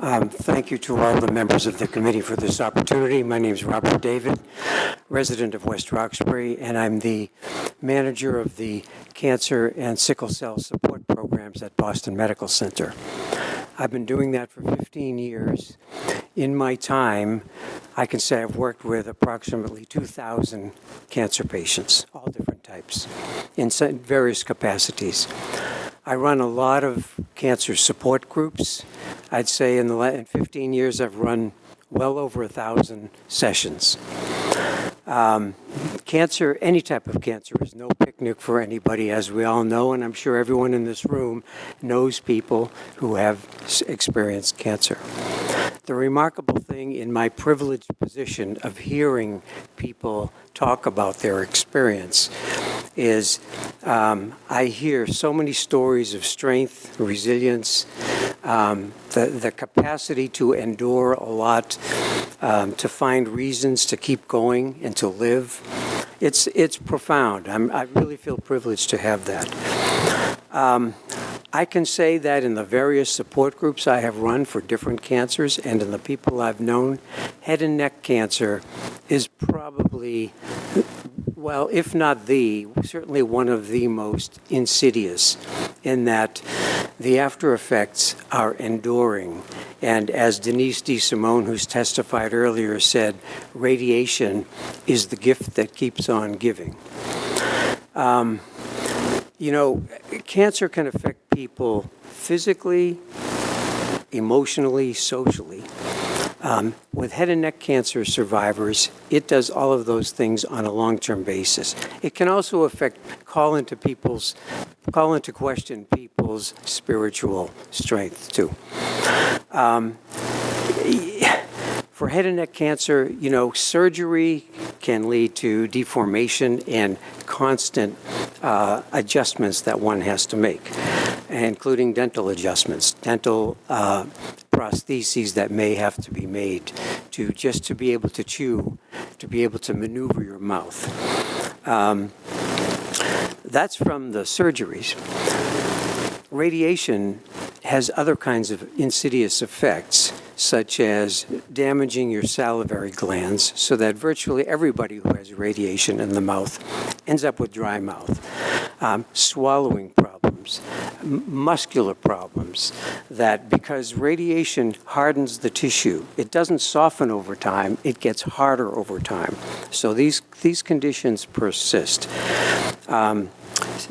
Thank you to all the members of the committee for this opportunity. My name is Robert David, resident of West Roxbury, and I'm the manager of the Cancer and Sickle Cell Support Programs at Boston Medical Center. I've been doing that for 15 years. In my time, I can say I've worked with approximately 2,000 cancer patients, all different types, in various capacities. I run a lot of cancer support groups. I'd say in 15 years, I've run well over 1,000 sessions. Cancer, any type of cancer, is no picnic for anybody, as we all know, and I'm sure everyone in this room knows people who have experienced cancer. The remarkable thing in my privileged position of hearing people talk about their experience is I hear so many stories of strength, resilience, the capacity to endure a lot, to find reasons to keep going and to live. It's profound. I really feel privileged to have that. I can say that in the various support groups I have run for different cancers and in the people I've known, head and neck cancer is probably, well, if not certainly one of the most insidious, in that the after effects are enduring. And as Denise DeSimone, who's testified earlier, said, radiation is the gift that keeps on giving. Cancer can affect people physically, emotionally, socially. With head and neck cancer survivors, it does all of those things on a long-term basis. It can also call into question people's spiritual strength too. For head and neck cancer, surgery can lead to deformation and constant adjustments that one has to make, including dental adjustments, dental prostheses that may have to be made to be able to chew, to be able to maneuver your mouth. That's from the surgeries. Radiation has other kinds of insidious effects, such as damaging your salivary glands, so that virtually everybody who has radiation in the mouth ends up with dry mouth, swallowing problems, muscular problems, that because radiation hardens the tissue, it doesn't soften over time, it gets harder over time. So these conditions persist.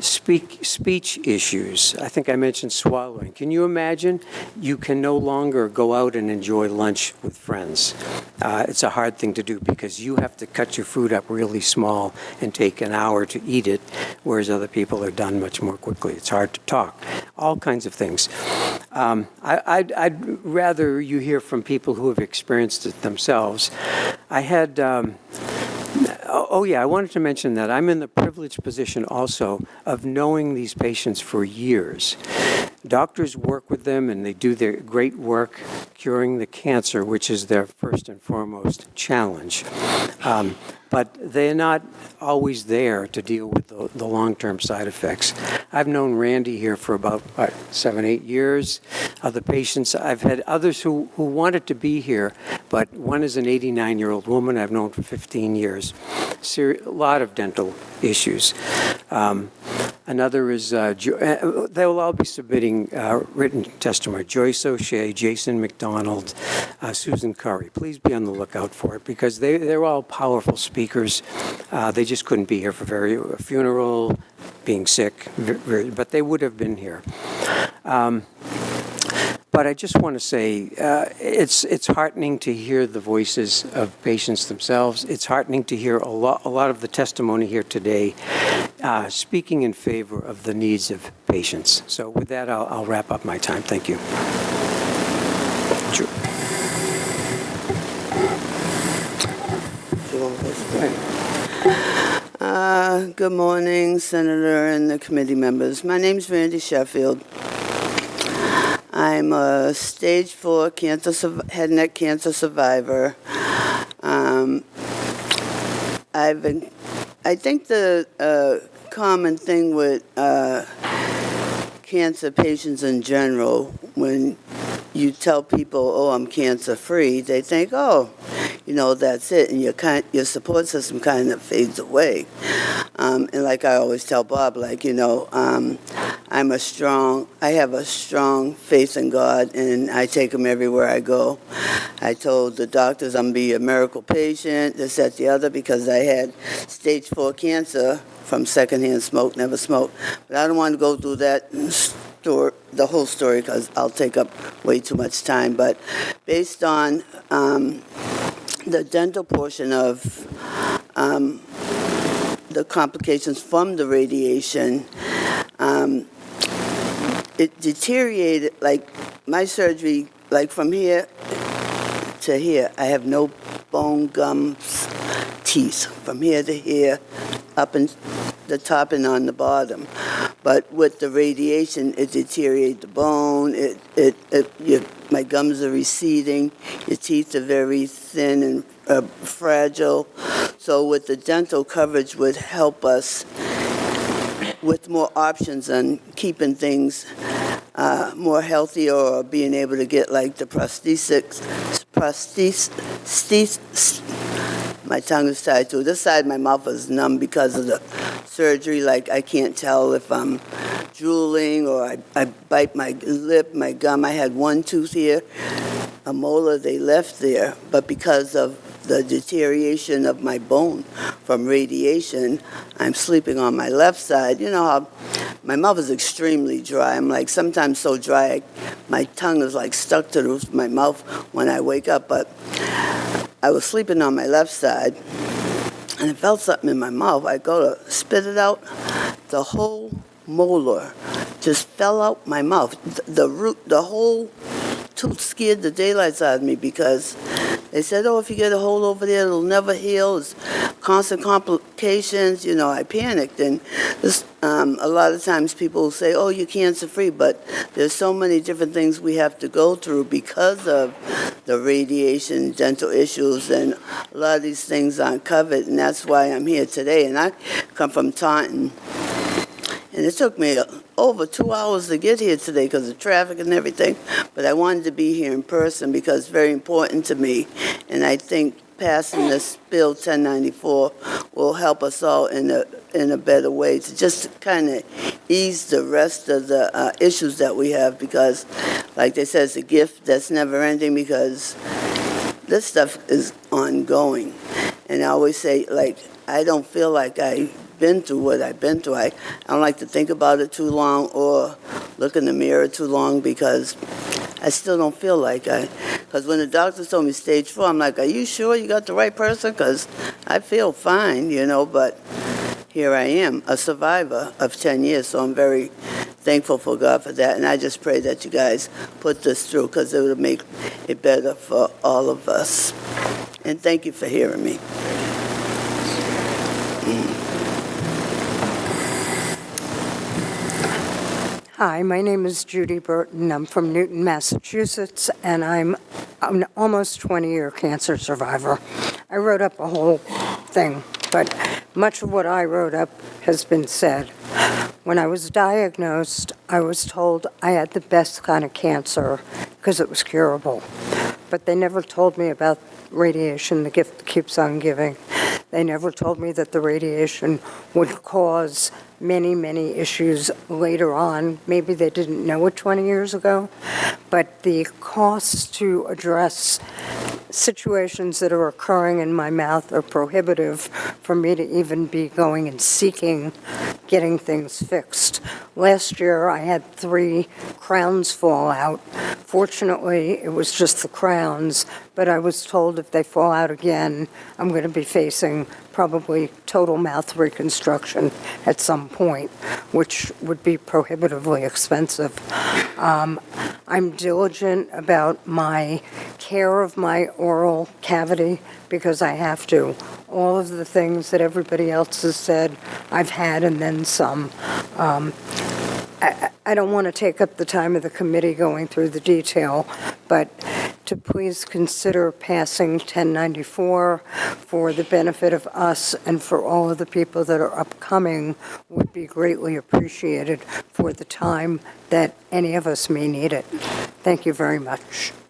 Speech issues. I think I mentioned swallowing. Can you imagine? You can no longer go out and enjoy lunch with friends. It's a hard thing to do because you have to cut your food up really small and take an hour to eat it, whereas other people are done much more quickly. It's hard to talk. All kinds of things. I'd rather you hear from people who have experienced it themselves. I wanted to mention that I'm in the privileged position also of knowing these patients for years. Doctors work with them and they do their great work curing the cancer, which is their first and foremost challenge. But they're not always there to deal with the long-term side effects. I've known Randi here for about 7-8 years. Other patients, I've had others who wanted to be here, but one is an 89-year-old woman I've known for 15 years. A lot of dental issues. Another is, they will all be submitting written testimony. Joyce O'Shea, Jason McDonald, Susan Curry. Please be on the lookout for it because they're all powerful speakers. They just couldn't be here for a funeral, being sick, but they would have been here. But I just want to say it's heartening to hear the voices of patients themselves. It's heartening to hear a lot of the testimony here today speaking in favor of the needs of patients. So with that, I'll wrap up my time. Thank you. Sure. Good morning, Senator and the committee members. My name is Randi Sheffield. I'm a stage 4 head and neck cancer survivor. I think the common thing with cancer patients in general, when you tell people, oh, I'm cancer-free, they think, oh, that's it, and your support system kind of fades away. And like I always tell Bob, I have a strong faith in God, and I take him everywhere I go. I told the doctors I'm going to be a miracle patient, this, that, the other, because I had stage 4 cancer from secondhand smoke, never smoked. But I don't want to go through that the whole story, because I'll take up way too much time. But based on the dental portion of the complications from the radiation, it deteriorated, like my surgery, like from here to here, I have no bone, gums, teeth, from here to here, up in the top and on the bottom. But with the radiation, it deteriorated the bone, my gums are receding, your teeth are very thin and fragile. So with the dental coverage would help us with more options on keeping things more healthy, or being able to get like the prosthesis. My tongue is tied to this side. My mouth is numb because of the surgery. Like I can't tell if I'm drooling or I bite my lip, my gum. I had one tooth here, a molar they left there, but because of the deterioration of my bone from radiation, I'm sleeping on my left side. You know how my mouth is extremely dry. I'm like sometimes so dry, my tongue is like stuck to the roof of my mouth when I wake up. But I was sleeping on my left side, and I felt something in my mouth. I go to spit it out. The whole molar just fell out my mouth. The root, the whole tooth scared the daylights out of me, because they said, oh, if you get a hole over there, it'll never heal. It's constant complications. I panicked. And this, a lot of times people say, oh, you're cancer-free, but there's so many different things we have to go through because of the radiation, dental issues, and a lot of these things aren't covered, and that's why I'm here today. And I come from Taunton, and it took me over 2 hours to get here today because of traffic and everything, but I wanted to be here in person because it's very important to me, and I think passing this Bill 1094 will help us all in a better way to just kind of ease the rest of the issues that we have, because, like they said, it's a gift that's never ending, because this stuff is ongoing. And I always say, like, I don't feel like I've been through what I've been through. I don't like to think about it too long or look in the mirror too long, because I still don't feel like because when the doctor told me stage 4, I'm like, are you sure you got the right person? Because I feel fine, but here I am, a survivor of 10 years, so I'm very thankful for God for that, and I just pray that you guys put this through, because it will make it better for all of us. And thank you for hearing me. Hi, my name is Judi Burten. I'm from Newton, Massachusetts, and I'm an almost 20-year cancer survivor. I wrote up a whole thing, but much of what I wrote up has been said. When I was diagnosed, I was told I had the best kind of cancer because it was curable. But they never told me about radiation, the gift that keeps on giving. They never told me that the radiation would cause many, many issues later on. Maybe they didn't know it 20 years ago, but the costs to address situations that are occurring in my mouth are prohibitive for me to even be going and seeking getting things fixed. Last year, I had 3 crowns fall out. Fortunately, it was just the crowns, but I was told if they fall out again, I'm going to be facing probably total mouth reconstruction at some point, which would be prohibitively expensive. I'm diligent about my care of my oral cavity because I have to. All of the things that everybody else has said, I've had, and then some. I don't want to take up the time of the committee going through the detail, but to please consider passing 1094 for the benefit of us and for all of the people that are upcoming would be greatly appreciated for the time that any of us may need it. Thank you very much.